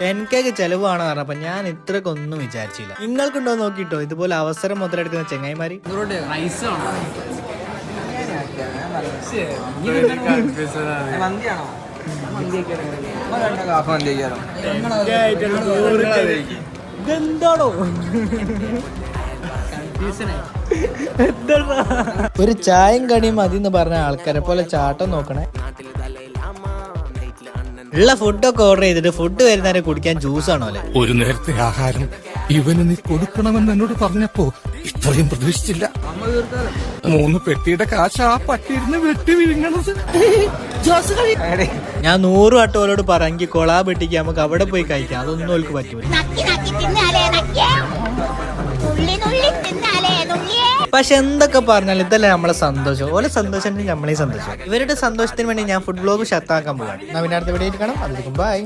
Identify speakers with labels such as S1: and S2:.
S1: 10K ചെലവാണ് പറഞ്ഞപ്പോ ഞാൻ ഇത്രക്കൊന്നും വിചാരിച്ചില്ല. നിങ്ങൾക്കുണ്ടോ നോക്കിട്ടോ ഇതുപോലെ അവസരം മുതലെടുക്കുന്ന ചെങ്ങായിമാര്. ഇതെന്താണോ ഒരു ചായയും കടിയും മതി എന്ന് പറഞ്ഞ ആൾക്കാരെ പോലെ ചാട്ടം നോക്കണേ. ഉള്ള ഫുഡൊക്കെ ഓർഡർ ചെയ്തിട്ട് ഫുഡ് വരുന്നവരെ കുടിക്കാൻ ജ്യൂസ് ആണോ അല്ലെ?
S2: ഒരു നേരത്തെ ആഹാരം ഇവന് നീ കൊടുക്കണമെന്ന് എന്നോട് പറഞ്ഞപ്പോ ഇത്രയും പ്രതീക്ഷിച്ചില്ല. 3 പെട്ടിയുടെ കാശ് ആ പട്ടിയിരുന്ന് വെട്ടി വിഴുങ്ങണത്.
S1: ഞാൻ 100 വട്ടം ഓരോട് പറഞ്ഞെങ്കിൽ കൊളാ പെട്ടിക്ക് നമുക്ക് അവിടെ പോയി കഴിക്കാം. അതൊന്നും അവർക്ക് പറ്റൂല. പക്ഷെ എന്തൊക്കെ പറഞ്ഞാൽ ഇതല്ലേ നമ്മളെ സന്തോഷം. ഓരോ സന്തോഷത്തിന് നമ്മളെ സന്തോഷം. ഇവരുടെ സന്തോഷത്തിന് വേണ്ടി ഞാൻ ഫുഡ് ബ്ലോഗ് ഷർട്ടാക്കാൻ പോകാം. അടുത്ത വീഡിയോ കാണാം. അതിലേക്കും ബൈ.